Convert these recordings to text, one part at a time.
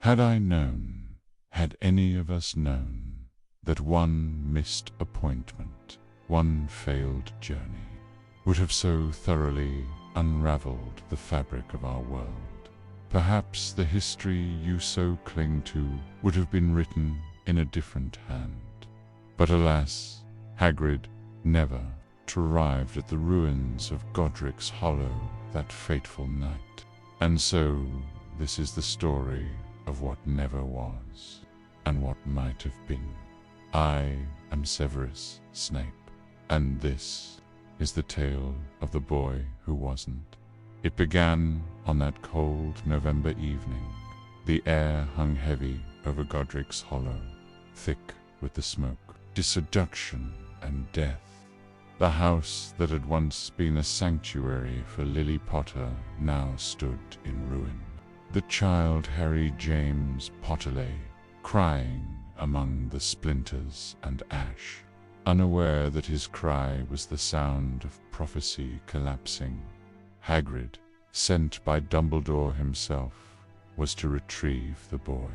Had I known, had any of us known, that one missed appointment, one failed journey, would have so thoroughly unraveled the fabric of our world, perhaps the history you so cling to would have been written in a different hand. But alas, Hagrid never arrived at the ruins of Godric's Hollow that fateful night. And so, this is the story of what never was, and what might have been. I am Severus Snape, and this is the tale of the boy who wasn't. It began on that cold November evening. The air hung heavy over Godric's Hollow, thick with the smoke, seduction and death. The house that had once been a sanctuary for Lily Potter now stood in ruin. The child Harry James Potterley, crying among the splinters and ash, unaware that his cry was the sound of prophecy collapsing. Hagrid, sent by Dumbledore himself, was to retrieve the boy.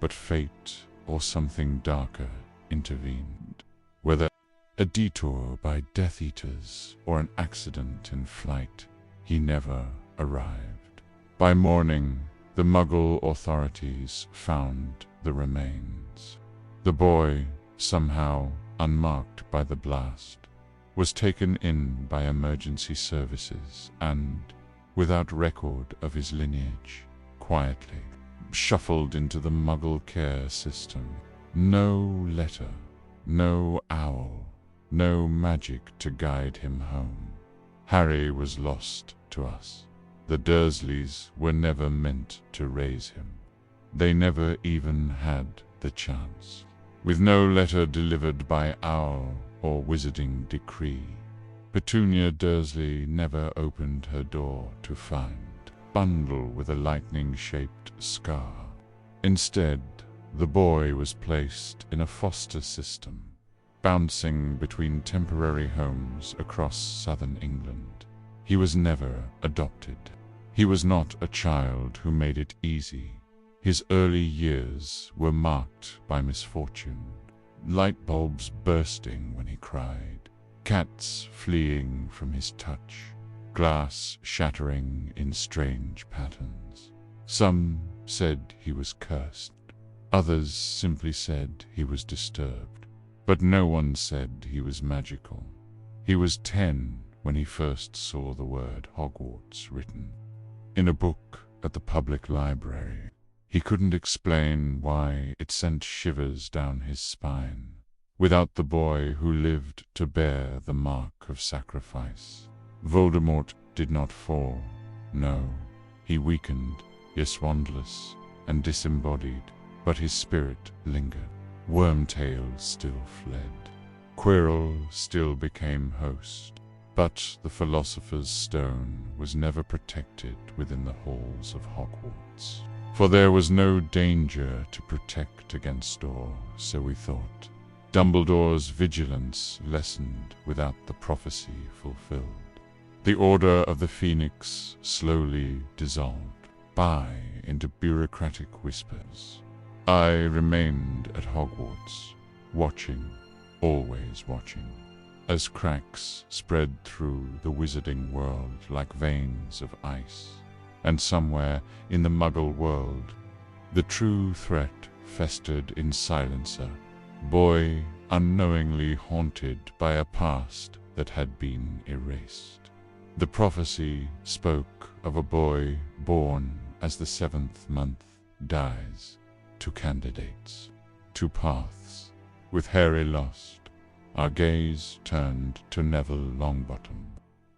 But fate, or something darker, intervened. Whether a detour by Death Eaters or an accident in flight, he never arrived. By morning, the Muggle authorities found the remains. The boy, somehow unmarked by the blast, was taken in by emergency services and, without record of his lineage, quietly shuffled into the Muggle care system. No letter, no owl, no magic to guide him home. Harry was lost to us. The Dursleys were never meant to raise him. They never even had the chance. With no letter delivered by owl or wizarding decree, Petunia Dursley never opened her door to find bundle with a lightning-shaped scar. Instead, the boy was placed in a foster system, bouncing between temporary homes across southern England. He was never adopted. He was not a child who made it easy. His early years were marked by misfortune. Light bulbs bursting when he cried, cats fleeing from his touch, glass shattering in strange patterns. Some said he was cursed. Others simply said he was disturbed. But no one said he was magical. He was 10 when he first saw the word Hogwarts written in a book at the public library. He couldn't explain why it sent shivers down his spine. Without the boy who lived to bear the mark of sacrifice, Voldemort did not fall. No, he weakened, yes, wandless and disembodied, but his spirit lingered. Wormtail still fled. Quirrell still became host. But the Philosopher's Stone was never protected within the halls of Hogwarts. For there was no danger to protect against, or so we thought. Dumbledore's vigilance lessened without the prophecy fulfilled. The Order of the Phoenix slowly dissolved into bureaucratic whispers. I remained at Hogwarts, watching, always watching, as cracks spread through the wizarding world like veins of ice. And somewhere in the Muggle world, the true threat festered in silencer, boy unknowingly haunted by a past that had been erased. The prophecy spoke of a boy born as the 7th month dies, to candidates, to paths. With Harry lost, our gaze turned to Neville Longbottom,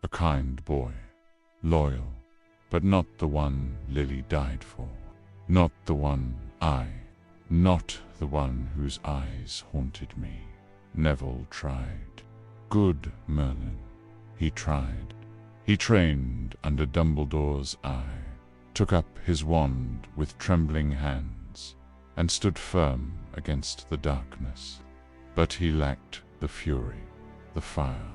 a kind boy, loyal, but not the one Lily died for, not the one not the one whose eyes haunted me. Neville tried. Good Merlin, he tried. He trained under Dumbledore's eye, took up his wand with trembling hands, and stood firm against the darkness. But he lacked the fury, the fire.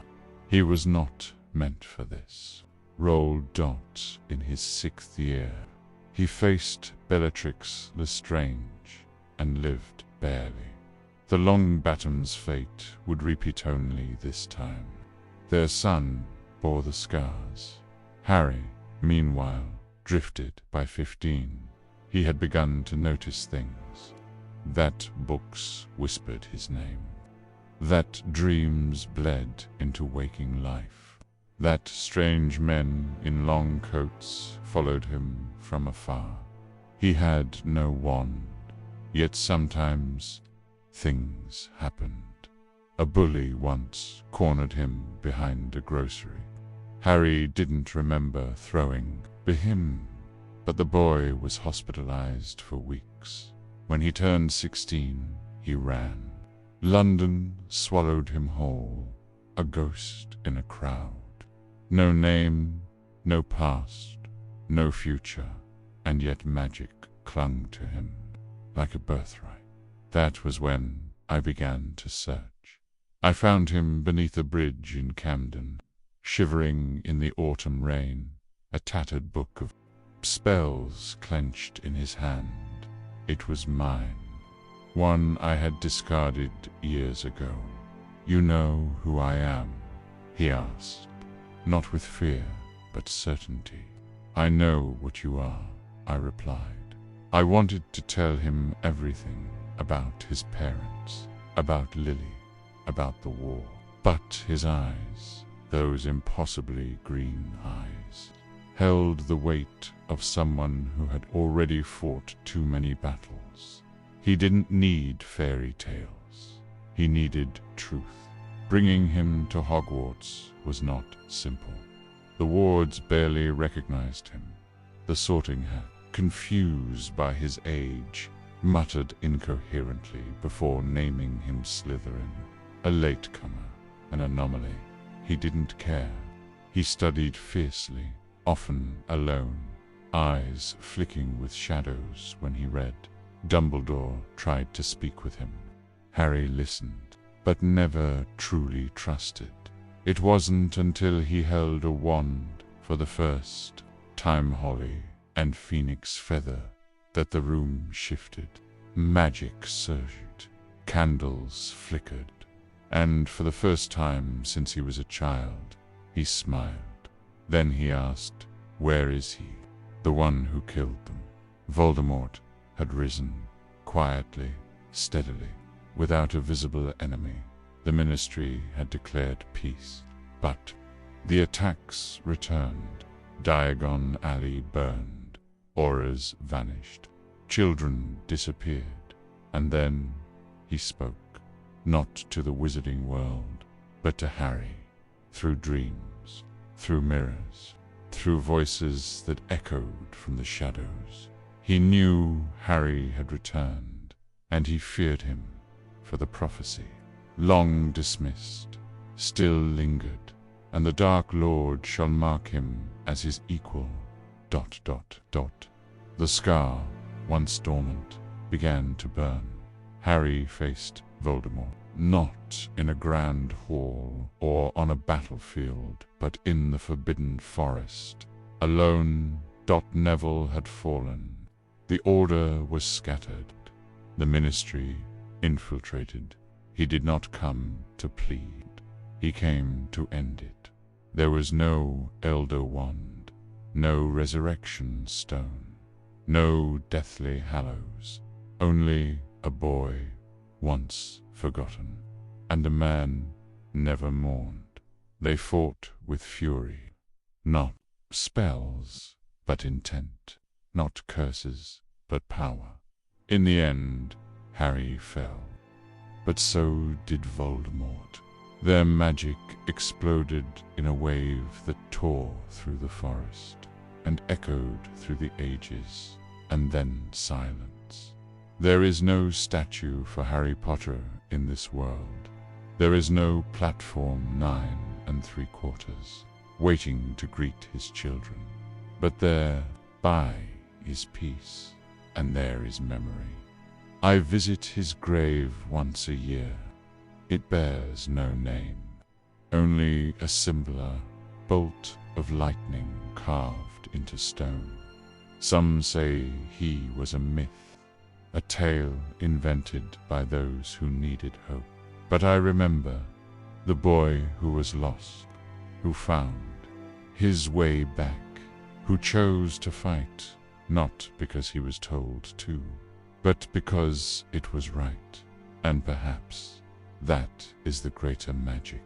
He was not meant for this. Rolled dots in his 6th year. He faced Bellatrix Lestrange and lived barely. The Longbattens' fate would repeat only this time. Their son bore the scars. Harry, meanwhile, drifted by 15. He had begun to notice things. That books whispered his name. That dreams bled into waking life. That strange men in long coats followed him from afar. He had no wand, yet sometimes things happened. A bully once cornered him behind a grocery. Harry didn't remember throwing him, but the boy was hospitalized for weeks. When he turned 16, he ran. London swallowed him whole, a ghost in a crowd. No name, no past, no future, and yet magic clung to him like a birthright. That was when I began to search. I found him beneath a bridge in Camden, shivering in the autumn rain, a tattered book of spells clenched in his hand. It was mine, one I had discarded years ago. "You know who I am?" he asked, not with fear, but certainty. "I know what you are," I replied. I wanted to tell him everything about his parents, about Lily, about the war. But his eyes, those impossibly green eyes, held the weight of someone who had already fought too many battles. He didn't need fairy tales. He needed truth. Bringing him to Hogwarts was not simple. The wards barely recognized him. The Sorting Hat, confused by his age, muttered incoherently before naming him Slytherin. A latecomer, an anomaly. He didn't care. He studied fiercely, often alone, eyes flicking with shadows when he read. Dumbledore tried to speak with him. Harry listened, but never truly trusted. It wasn't until he held a wand for the first time, holly and phoenix feather, that the room shifted. Magic surged, candles flickered, and for the first time since he was a child, he smiled. Then he asked, "Where is he?" The one who killed them. Voldemort had risen, quietly, steadily, without a visible enemy. The Ministry had declared peace. But the attacks returned. Diagon Alley burned. Auras vanished. Children disappeared. And then he spoke, not to the wizarding world, but to Harry, through dreams, through mirrors, through voices that echoed from the shadows. He knew Harry had returned, and he feared him, for the prophecy, long dismissed, still lingered, and the Dark Lord shall mark him as his equal. ... The scar, once dormant, began to burn. Harry faced Voldemort, not in a grand hall or on a battlefield, but in the Forbidden Forest. Alone, Neville had fallen. The Order was scattered. The Ministry infiltrated. He did not come to plead. He came to end it. There was no Elder Wand, no Resurrection Stone, no Deathly Hallows, only a boy once forgotten, and a man never mourned. They fought with fury, not spells, but intent, not curses, but power. In the end, Harry fell, but so did Voldemort. Their magic exploded in a wave that tore through the forest and echoed through the ages, and then silence. There is no statue for Harry Potter in this world. There is no platform 9 3/4, waiting to greet his children. But there, by is peace, and there is memory. I visit his grave once a year. It bears no name, only a singular bolt of lightning carved into stone. Some say he was a myth, a tale invented by those who needed hope. But I remember the boy who was lost, who found his way back, who chose to fight, not because he was told to, but because it was right. And perhaps that is the greater magic.